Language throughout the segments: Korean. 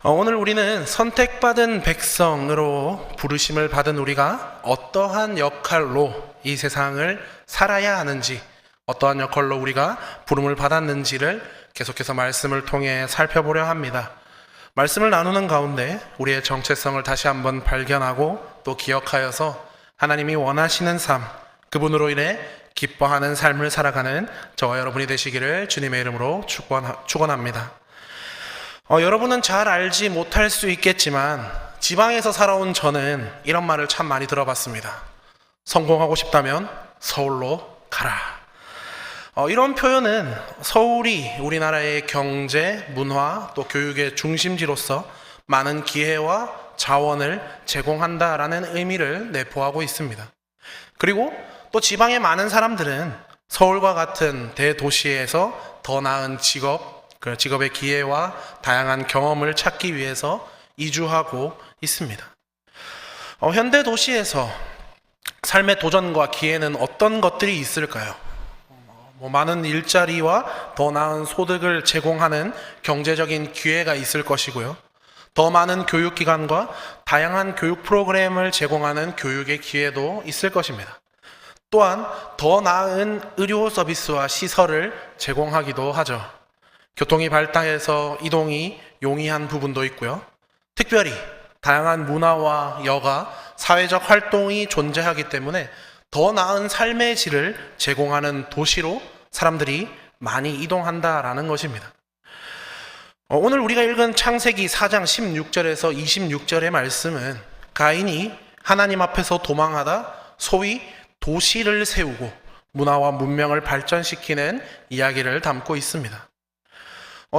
오늘 우리는 선택받은 백성으로 부르심을 받은 우리가 어떠한 역할로 이 세상을 살아야 하는지, 어떠한 역할로 우리가 부름을 받았는지를 계속해서 말씀을 통해 살펴보려 합니다. 말씀을 나누는 가운데 우리의 정체성을 다시 한번 발견하고 또 기억하여서 하나님이 원하시는 삶, 그분으로 인해 기뻐하는 삶을 살아가는 저와 여러분이 되시기를 주님의 이름으로 축원합니다. 여러분은 잘 알지 못할 수 있겠지만 지방에서 살아온 저는 이런 말을 참 많이 들어봤습니다. 성공하고 싶다면 서울로 가라. 이런 표현은 서울이 우리나라의 경제, 문화, 또 교육의 중심지로서 많은 기회와 자원을 제공한다라는 의미를 내포하고 있습니다. 그리고 또 지방의 많은 사람들은 서울과 같은 대도시에서 더 나은 직업의 기회와 다양한 경험을 찾기 위해서 이주하고 있습니다. 현대 도시에서 삶의 도전과 기회는 어떤 것들이 있을까요? 많은 일자리와 더 나은 소득을 제공하는 경제적인 기회가 있을 것이고요. 더 많은 교육기관과 다양한 교육 프로그램을 제공하는 교육의 기회도 있을 것입니다. 또한 더 나은 의료 서비스와 시설을 제공하기도 하죠. 교통이 발달해서 이동이 용이한 부분도 있고요. 특별히 다양한 문화와 여가, 사회적 활동이 존재하기 때문에 더 나은 삶의 질을 제공하는 도시로 사람들이 많이 이동한다라는 것입니다. 오늘 우리가 읽은 창세기 4장 16절에서 26절의 말씀은 가인이 하나님 앞에서 도망하다 소위 도시를 세우고 문화와 문명을 발전시키는 이야기를 담고 있습니다.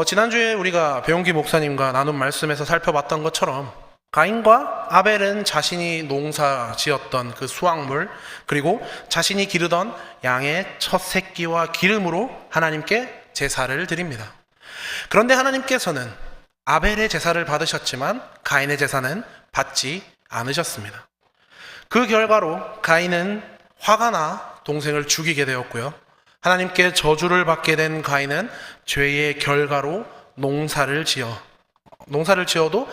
지난주에 우리가 배용기 목사님과 나눈 말씀에서 살펴봤던 것처럼 가인과 아벨은 자신이 농사 지었던 그 수확물, 그리고 자신이 기르던 양의 첫 새끼와 기름으로 하나님께 제사를 드립니다. 그런데 하나님께서는 아벨의 제사를 받으셨지만 가인의 제사는 받지 않으셨습니다. 그 결과로 가인은 화가 나 동생을 죽이게 되었고요. 하나님께 저주를 받게 된 가인은 죄의 결과로 농사를 지어도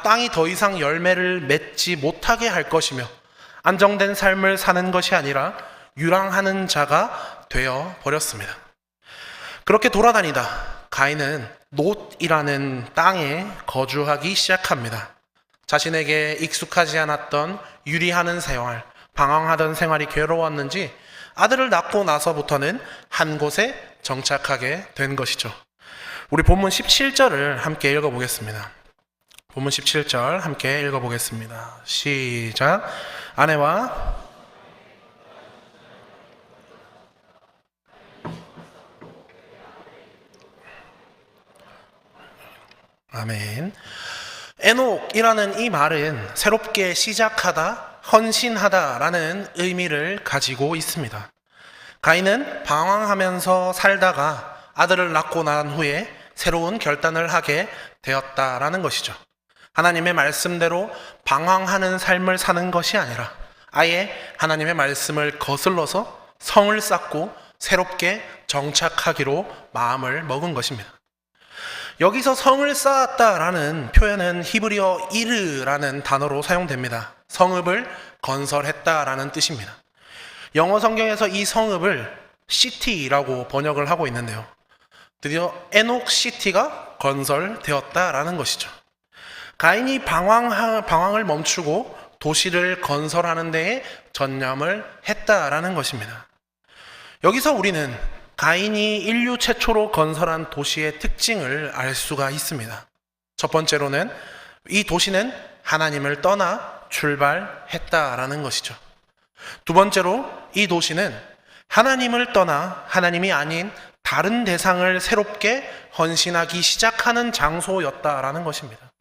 땅이 더 이상 열매를 맺지 못하게 할 것이며 안정된 삶을 사는 것이 아니라 유랑하는 자가 되어 버렸습니다. 그렇게 돌아다니다 가인은 놋이라는 땅에 거주하기 시작합니다. 자신에게 익숙하지 않았던 유리하는 생활, 방황하던 생활이 괴로웠는지 아들을 낳고 나서부터는 한 곳에 정착하게 된 것이죠. 우리 본문 17절을 함께 읽어보겠습니다. 본문 17절 함께 읽어보겠습니다. 시작. 아내와 아멘. 에녹이라는 이 말은 새롭게 시작하다, 헌신하다라는 의미를 가지고 있습니다. 가인은 방황하면서 살다가 아들을 낳고 난 후에 새로운 결단을 하게 되었다라는 것이죠. 하나님의 말씀대로 방황하는 삶을 사는 것이 아니라 아예 하나님의 말씀을 거슬러서 성을 쌓고 새롭게 정착하기로 마음을 먹은 것입니다. 여기서 성을 쌓았다라는 표현은 히브리어 이르라는 단어로 사용됩니다. 성읍을 건설했다라는 뜻입니다. 영어 성경에서 이 성읍을 시티라고 번역을 하고 있는데요. 드디어 에녹 시티가 건설되었다라는 것이죠. 가인이 방황을 멈추고 도시를 건설하는 데에 전념을 했다라는 것입니다. 여기서 우리는 가인이 인류 최초로 건설한 도시의 특징을 알 수가 있습니다. 첫 번째로는 이 도시는 하나님을 떠나 출발했다라는 것이죠. 두 번째로 이 도시는 하나님을 떠나 하나님이 아닌 다른 대상을 새롭게 헌신하기 시작하는 장소였다라는 것입니다.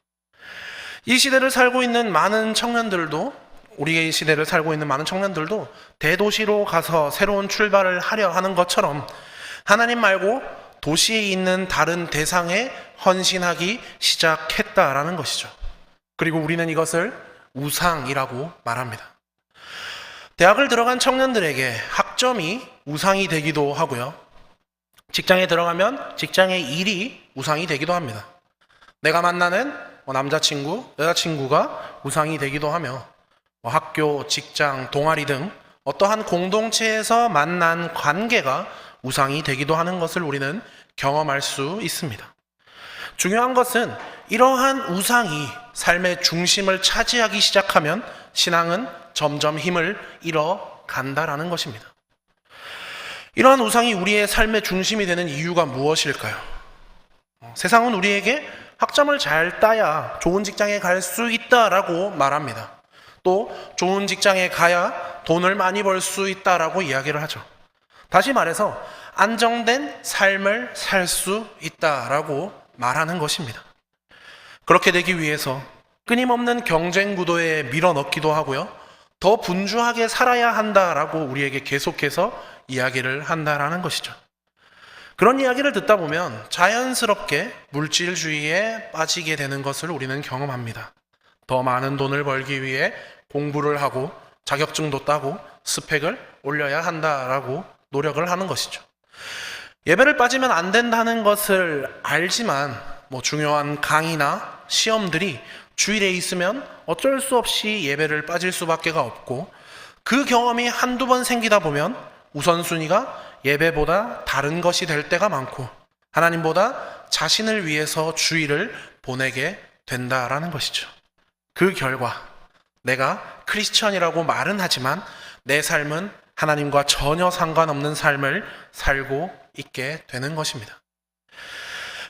이 시대를 살고 있는 많은 청년들도, 우리의 시대를 살고 있는 많은 청년들도 대도시로 가서 새로운 출발을 하려 하는 것처럼 하나님 말고 도시에 있는 다른 대상에 헌신하기 시작했다라는 것이죠. 그리고 우리는 이것을 우상이라고 말합니다. 대학을 들어간 청년들에게 학점이 우상이 되기도 하고요. 직장에 들어가면 직장의 일이 우상이 되기도 합니다. 내가 만나는 남자친구, 여자친구가 우상이 되기도 하며 학교, 직장, 동아리 등 어떠한 공동체에서 만난 관계가 우상이 되기도 하는 것을 우리는 경험할 수 있습니다. 중요한 것은 이러한 우상이 삶의 중심을 차지하기 시작하면 신앙은 점점 힘을 잃어간다라는 것입니다. 이러한 우상이 우리의 삶의 중심이 되는 이유가 무엇일까요? 세상은 우리에게 학점을 잘 따야 좋은 직장에 갈 수 있다라고 말합니다. 또 좋은 직장에 가야 돈을 많이 벌 수 있다라고 이야기를 하죠. 다시 말해서 안정된 삶을 살 수 있다라고 말하는 것입니다. 그렇게 되기 위해서 끊임없는 경쟁 구도에 밀어넣기도 하고요. 더 분주하게 살아야 한다라고 우리에게 계속해서 이야기를 한다라는 것이죠. 그런 이야기를 듣다 보면 자연스럽게 물질주의에 빠지게 되는 것을 우리는 경험합니다. 더 많은 돈을 벌기 위해 공부를 하고 자격증도 따고 스펙을 올려야 한다라고 노력을 하는 것이죠. 예배를 빠지면 안 된다는 것을 알지만 중요한 강의나 시험들이 주일에 있으면 어쩔 수 없이 예배를 빠질 수밖에 없고 그 경험이 한두 번 생기다 보면 우선순위가 예배보다 다른 것이 될 때가 많고 하나님보다 자신을 위해서 주일을 보내게 된다라는 것이죠. 그 결과 내가 크리스천이라고 말은 하지만 내 삶은 하나님과 전혀 상관없는 삶을 살고 있게 되는 것입니다.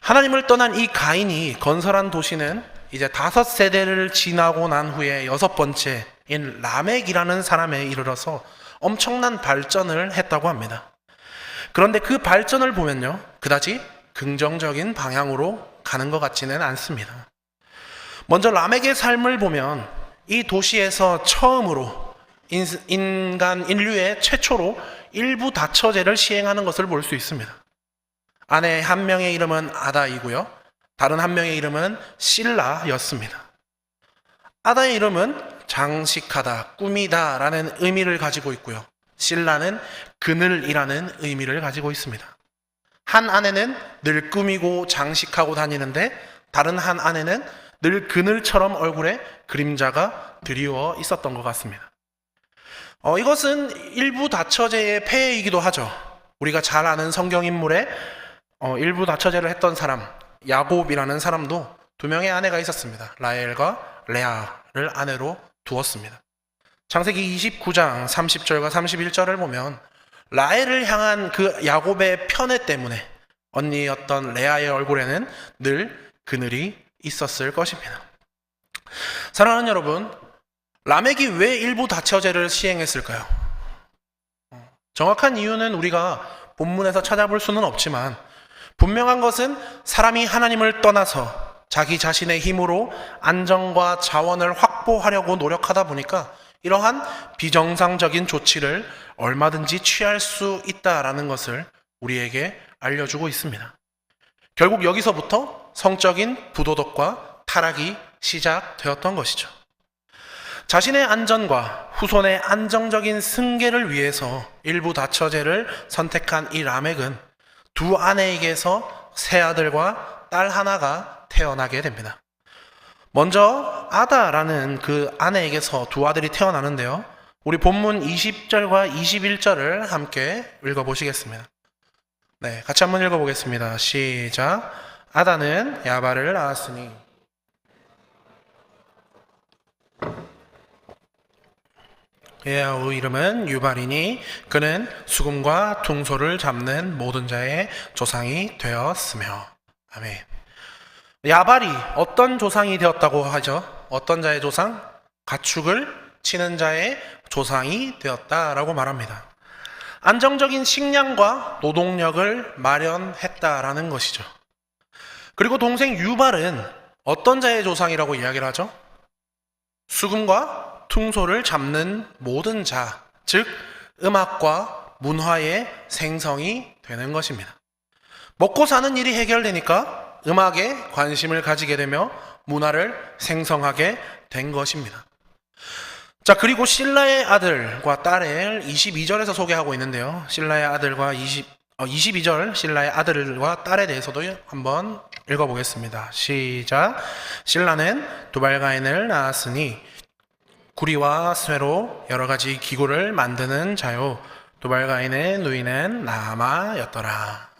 하나님을 떠난 이 가인이 건설한 도시는 이제 5세대를 지나고 난 후에 6번째인 라멕이라는 사람에 이르러서 엄청난 발전을 했다고 합니다. 그런데 그 발전을 보면요, 그다지 긍정적인 방향으로 가는 것 같지는 않습니다. 먼저 라멕의 삶을 보면 이 도시에서 처음으로 인류의 최초로 일부 다처제를 시행하는 것을 볼 수 있습니다. 아내 한 명의 이름은 아다이고요, 다른 한 명의 이름은 실라였습니다. 아다의 이름은 장식하다, 꾸미다 라는 의미를 가지고 있고요, 실라는 그늘이라는 의미를 가지고 있습니다. 한 아내는 늘 꾸미고 장식하고 다니는데 다른 한 아내는 늘 그늘처럼 얼굴에 그림자가 드리워 있었던 것 같습니다. 이것은 일부 다처제의 폐해이기도 하죠. 우리가 잘 아는 성경인물에 일부 다처제를 했던 사람 야곱이라는 사람도 2명의 아내가 있었습니다. 라헬과 레아를 아내로 두었습니다. 창세기 29장 30절과 31절을 보면 라헬을 향한 그 야곱의 편애 때문에 언니였던 레아의 얼굴에는 늘 그늘이 있었을 것입니다. 사랑하는 여러분, 라멕이 왜 일부 다처제를 시행했을까요? 정확한 이유는 우리가 본문에서 찾아볼 수는 없지만 분명한 것은 사람이 하나님을 떠나서 자기 자신의 힘으로 안정과 자원을 확보하려고 노력하다 보니까 이러한 비정상적인 조치를 얼마든지 취할 수 있다라는 것을 우리에게 알려주고 있습니다. 결국 여기서부터 성적인 부도덕과 타락이 시작되었던 것이죠. 자신의 안전과 후손의 안정적인 승계를 위해서 일부 다처제를 선택한 이 라멕은 두 아내에게서 세 아들과 딸 하나가 태어나게 됩니다. 먼저 아다라는 그 아내에게서 두 아들이 태어나는데요, 우리 본문 20절과 21절을 함께 읽어보시겠습니다. 네, 같이 한번 읽어보겠습니다. 시작. 아다는 야발을 낳았으니 그의 아우 이름은 유발이니 그는 수금과 퉁소를 잡는 모든 자의 조상이 되었으며. 아멘. 야발이 어떤 조상이 되었다고 하죠? 어떤 자의 조상? 가축을 치는 자의 조상이 되었다라고 말합니다. 안정적인 식량과 노동력을 마련했다라는 것이죠. 그리고 동생 유발은 어떤 자의 조상이라고 이야기를 하죠? 수금과 퉁소를 잡는 모든 자, 즉 음악과 문화의 생성이 되는 것입니다. 먹고 사는 일이 해결되니까 음악에 관심을 가지게 되며 문화를 생성하게 된 것입니다. 자, 그리고 실라의 아들과 딸을 22절에서 소개하고 있는데요, 실라의 아들과 22절 실라의 아들과 딸에 대해서도 한번 읽어보겠습니다. 시작. 실라는 두발가인을 낳았으니 구리와 쇠로 여러 가지 기구를 만드는 자요, 두발가인의 누이는 나아마였더라.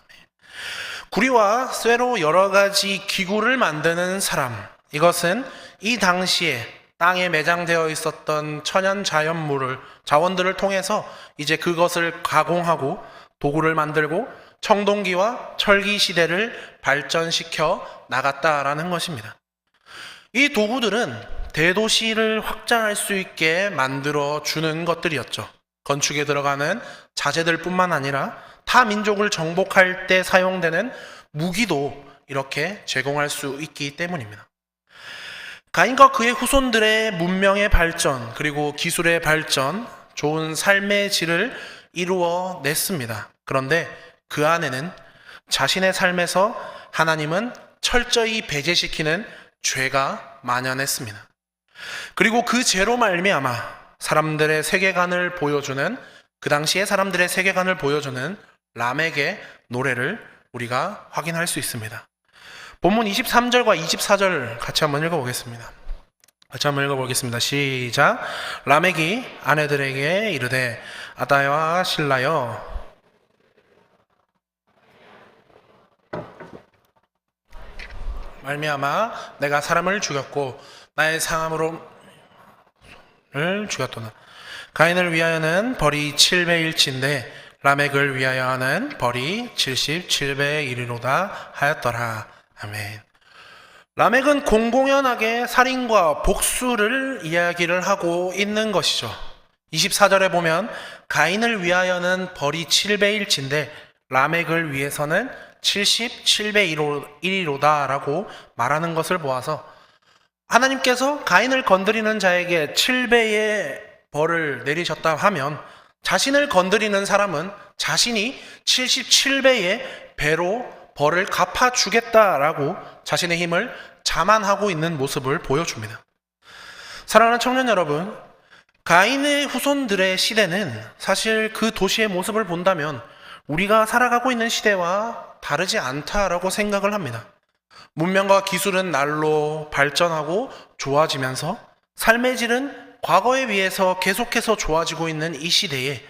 구리와 쇠로 여러 가지 기구를 만드는 사람, 이것은 이 당시에 땅에 매장되어 있었던 천연 자원들을 통해서 이제 그것을 가공하고 도구를 만들고 청동기와 철기 시대를 발전시켜 나갔다라는 것입니다. 이 도구들은 대도시를 확장할 수 있게 만들어 주는 것들이었죠. 건축에 들어가는 자재들 뿐만 아니라 타 민족을 정복할 때 사용되는 무기도 이렇게 제공할 수 있기 때문입니다. 가인과 그의 후손들의 문명의 발전, 그리고 기술의 발전, 좋은 삶의 질을 이루어 냈습니다. 그런데 그 안에는 자신의 삶에서 하나님은 철저히 배제시키는 죄가 만연했습니다. 그리고 그 죄로 말미암아 사람들의 세계관을 보여주는, 그 당시의 사람들의 세계관을 보여주는 람եկ의 노래를 우리가 확인할 수 있습니다. 본문 23절과 24절 같이 한번 읽어보겠습니다. 시작. 람եկ이 아내들에게 이르되 아다와 실라여, 말미암아 내가 사람을 죽였고 나의 상함으로 를 죽였도다. 가인을 위하여는 벌이 7배일진데 람եկ을 위하여는 벌이 77배에 이르로다 하였더라. 아멘. 람եկ은 공공연하게 살인과 복수를 이야기를 하고 있는 것이죠. 24절에 보면 가인을 위하여는 벌이 7배일진데 람եկ을 위해서는 77배 1이로다 라고 말하는 것을 보아서 하나님께서 가인을 건드리는 자에게 7배의 벌을 내리셨다 하면 자신을 건드리는 사람은 자신이 77배의 배로 벌을 갚아주겠다라고 자신의 힘을 자만하고 있는 모습을 보여줍니다. 사랑하는 청년 여러분, 가인의 후손들의 시대는 사실 그 도시의 모습을 본다면 우리가 살아가고 있는 시대와 다르지 않다라고 생각을 합니다. 문명과 기술은 날로 발전하고 좋아지면서 삶의 질은 과거에 비해서 계속해서 좋아지고 있는 이 시대에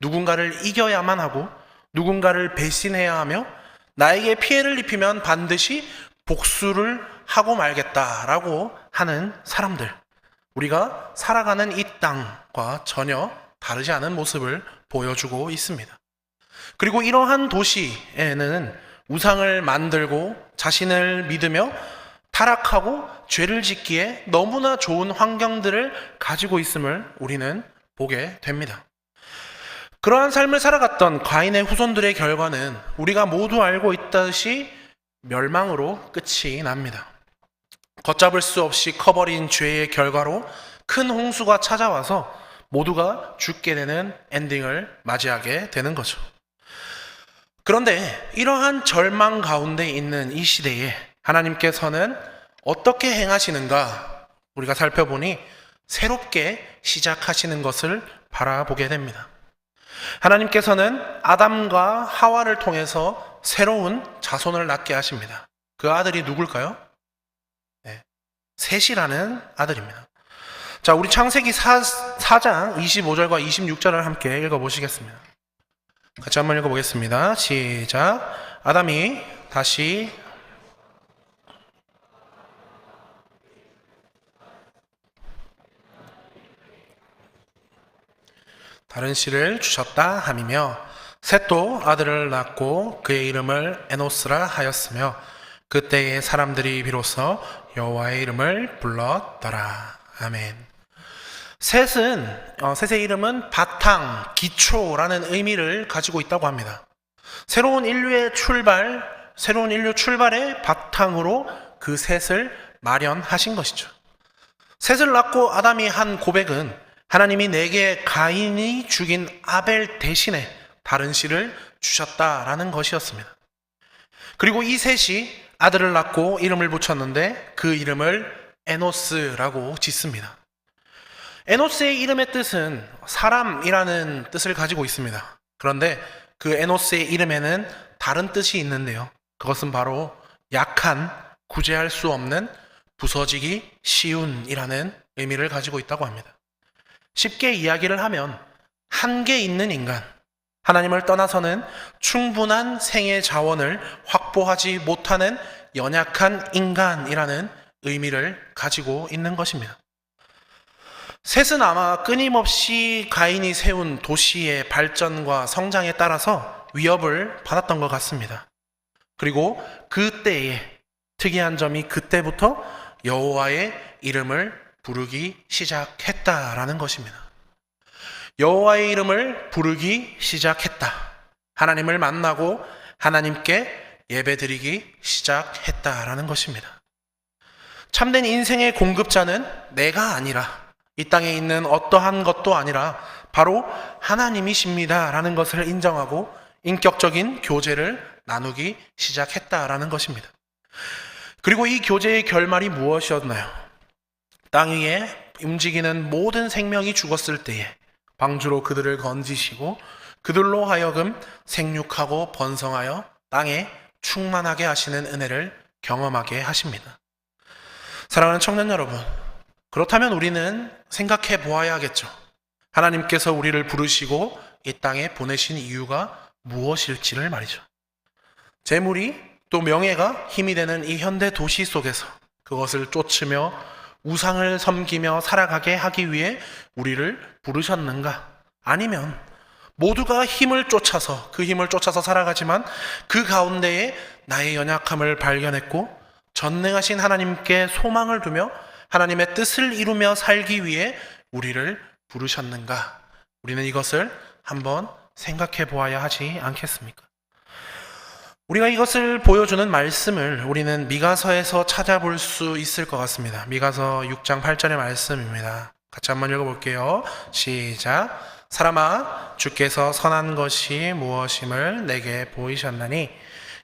누군가를 이겨야만 하고 누군가를 배신해야 하며 나에게 피해를 입히면 반드시 복수를 하고 말겠다라고 하는 사람들, 우리가 살아가는 이 땅과 전혀 다르지 않은 모습을 보여주고 있습니다. 그리고 이러한 도시에는 우상을 만들고 자신을 믿으며 타락하고 죄를 짓기에 너무나 좋은 환경들을 가지고 있음을 우리는 보게 됩니다. 그러한 삶을 살아갔던 가인의 후손들의 결과는 우리가 모두 알고 있듯이 멸망으로 끝이 납니다. 걷잡을 수 없이 커버린 죄의 결과로 큰 홍수가 찾아와서 모두가 죽게 되는 엔딩을 맞이하게 되는 거죠. 그런데 이러한 절망 가운데 있는 이 시대에 하나님께서는 어떻게 행하시는가 우리가 살펴보니 새롭게 시작하시는 것을 바라보게 됩니다. 하나님께서는 아담과 하와를 통해서 새로운 자손을 낳게 하십니다. 그 아들이 누굴까요? 셋이라는 아들입니다. 자, 우리 창세기 4장 25절과 26절을 함께 읽어보시겠습니다. 같이 한번 읽어보겠습니다. 시작. 아담이 다시 다른 씨를 주셨다 함이며 셋도 아들을 낳고 그의 이름을 에노스라 하였으며 그때의 사람들이 비로소 여호와의 이름을 불렀더라. 아멘. 셋의 이름은 바탕, 기초라는 의미를 가지고 있다고 합니다. 새로운 인류 출발의 바탕으로 그 셋을 마련하신 것이죠. 셋을 낳고 아담이 한 고백은 하나님이 내게 가인이 죽인 아벨 대신에 다른 씨를 주셨다라는 것이었습니다. 그리고 이 셋이 아들을 낳고 이름을 붙였는데 그 이름을 에노스라고 짓습니다. 에노스의 이름의 뜻은 사람이라는 뜻을 가지고 있습니다. 그런데 그 에노스의 이름에는 다른 뜻이 있는데요. 그것은 바로 약한, 구제할 수 없는, 부서지기 쉬운이라는 의미를 가지고 있다고 합니다. 쉽게 이야기를 하면 한계 있는 인간, 하나님을 떠나서는 충분한 생애 자원을 확보하지 못하는 연약한 인간이라는 의미를 가지고 있는 것입니다. 셋은 아마 끊임없이 가인이 세운 도시의 발전과 성장에 따라서 위협을 받았던 것 같습니다. 그리고 그때에 특이한 점이 그때부터 여호와의 이름을 부르기 시작했다라는 것입니다. 여호와의 이름을 부르기 시작했다. 하나님을 만나고 하나님께 예배드리기 시작했다라는 것입니다. 참된 인생의 공급자는 내가 아니라 이 땅에 있는 어떠한 것도 아니라 바로 하나님이십니다라는 것을 인정하고 인격적인 교제를 나누기 시작했다라는 것입니다. 그리고 이 교제의 결말이 무엇이었나요? 땅 위에 움직이는 모든 생명이 죽었을 때에 방주로 그들을 건지시고 그들로 하여금 생육하고 번성하여 땅에 충만하게 하시는 은혜를 경험하게 하십니다. 사랑하는 청년 여러분, 그렇다면 우리는 생각해 보아야 하겠죠. 하나님께서 우리를 부르시고 이 땅에 보내신 이유가 무엇일지를 말이죠. 재물이 또 명예가 힘이 되는 이 현대 도시 속에서 그것을 쫓으며 우상을 섬기며 살아가게 하기 위해 우리를 부르셨는가? 아니면 모두가 힘을 쫓아서 그 힘을 쫓아서 살아가지만 그 가운데에 나의 연약함을 발견했고 전능하신 하나님께 소망을 두며 하나님의 뜻을 이루며 살기 위해 우리를 부르셨는가? 우리는 이것을 한번 생각해 보아야 하지 않겠습니까? 우리가 이것을 보여주는 말씀을 우리는 미가서에서 찾아볼 수 있을 것 같습니다. 미가서 6장 8절의 말씀입니다. 같이 한번 읽어볼게요. 시작. 사람아, 주께서 선한 것이 무엇임을 내게 보이셨나니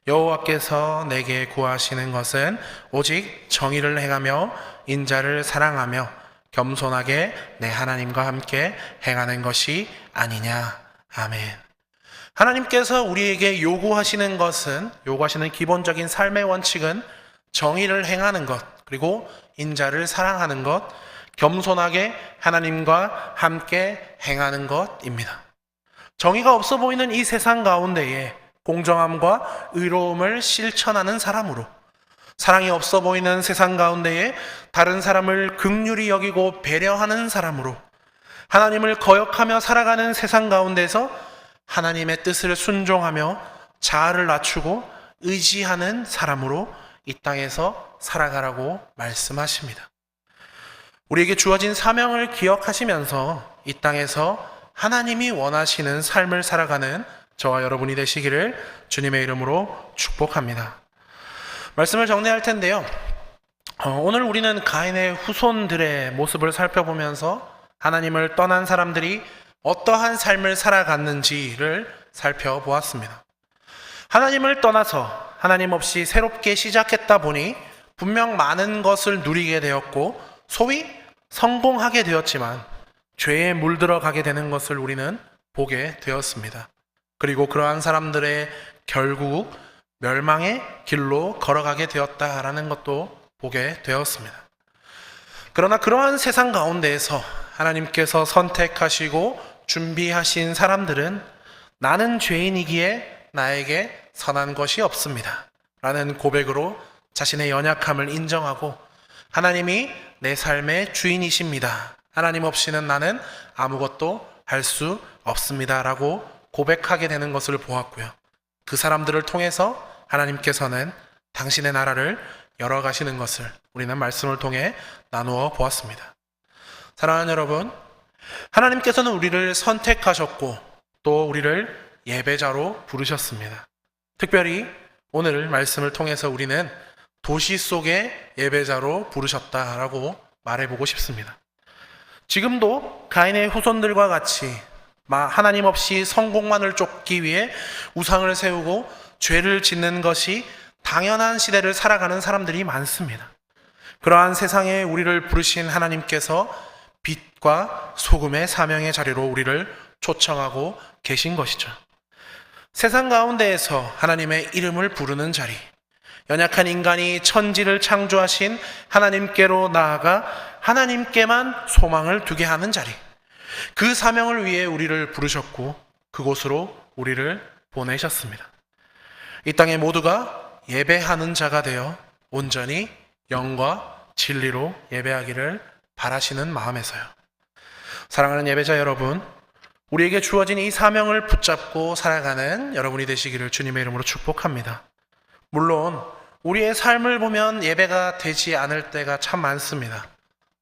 여호와께서 내게 구하시는 것은 오직 정의를 행하며 인자를 사랑하며 겸손하게 내 하나님과 함께 행하는 것이 아니냐. 아멘. 하나님께서 우리에게 요구하시는 기본적인 삶의 원칙은 정의를 행하는 것, 그리고 인자를 사랑하는 것, 겸손하게 하나님과 함께 행하는 것입니다. 정의가 없어 보이는 이 세상 가운데에 공정함과 의로움을 실천하는 사람으로, 사랑이 없어 보이는 세상 가운데에 다른 사람을 긍휼히 여기고 배려하는 사람으로, 하나님을 거역하며 살아가는 세상 가운데서 하나님의 뜻을 순종하며 자아를 낮추고 의지하는 사람으로 이 땅에서 살아가라고 말씀하십니다. 우리에게 주어진 사명을 기억하시면서 이 땅에서 하나님이 원하시는 삶을 살아가는 저와 여러분이 되시기를 주님의 이름으로 축복합니다. 말씀을 정리할 텐데요. 오늘 우리는 가인의 후손들의 모습을 살펴보면서 하나님을 떠난 사람들이 어떠한 삶을 살아갔는지를 살펴보았습니다. 하나님을 떠나서 하나님 없이 새롭게 시작했다 보니 분명 많은 것을 누리게 되었고 소위 성공하게 되었지만 죄에 물들어가게 되는 것을 우리는 보게 되었습니다. 그리고 그러한 사람들의 결국 멸망의 길로 걸어가게 되었다라는 것도 보게 되었습니다. 그러나 그러한 세상 가운데에서 하나님께서 선택하시고 준비하신 사람들은 나는 죄인이기에 나에게 선한 것이 없습니다 라는 고백으로 자신의 연약함을 인정하고 하나님이 내 삶의 주인이십니다, 하나님 없이는 나는 아무것도 할 수 없습니다 라고 고백하게 되는 것을 보았고요. 그 사람들을 통해서 하나님께서는 당신의 나라를 열어가시는 것을 우리는 말씀을 통해 나누어 보았습니다. 사랑하는 여러분, 하나님께서는 우리를 선택하셨고 또 우리를 예배자로 부르셨습니다. 특별히 오늘 말씀을 통해서 우리는 도시 속의 예배자로 부르셨다라고 말해보고 싶습니다. 지금도 가인의 후손들과 같이 하나님 없이 성공만을 쫓기 위해 우상을 세우고 죄를 짓는 것이 당연한 시대를 살아가는 사람들이 많습니다. 그러한 세상에 우리를 부르신 하나님께서 빛과 소금의 사명의 자리로 우리를 초청하고 계신 것이죠. 세상 가운데에서 하나님의 이름을 부르는 자리, 연약한 인간이 천지를 창조하신 하나님께로 나아가 하나님께만 소망을 두게 하는 자리, 그 사명을 위해 우리를 부르셨고 그곳으로 우리를 보내셨습니다. 이 땅에 모두가 예배하는 자가 되어 온전히 영과 진리로 예배하기를 바라시는 마음에서요. 사랑하는 예배자 여러분, 우리에게 주어진 이 사명을 붙잡고 살아가는 여러분이 되시기를 주님의 이름으로 축복합니다. 물론 우리의 삶을 보면 예배가 되지 않을 때가 참 많습니다.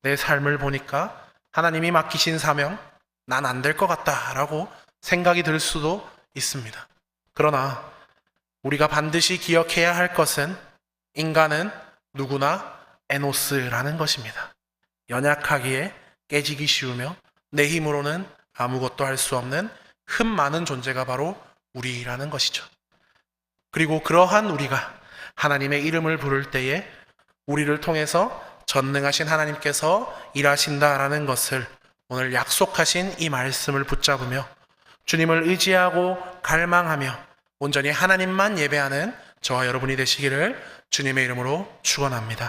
내 삶을 보니까 하나님이 맡기신 사명, 난 안 될 것 같다라고 생각이 들 수도 있습니다. 그러나 우리가 반드시 기억해야 할 것은 인간은 누구나 에노스라는 것입니다. 연약하기에 깨지기 쉬우며 내 힘으로는 아무것도 할 수 없는 흠 많은 존재가 바로 우리라는 것이죠. 그리고 그러한 우리가 하나님의 이름을 부를 때에 우리를 통해서 전능하신 하나님께서 일하신다라는 것을 오늘 약속하신 이 말씀을 붙잡으며 주님을 의지하고 갈망하며 온전히 하나님만 예배하는 저와 여러분이 되시기를 주님의 이름으로 축원합니다.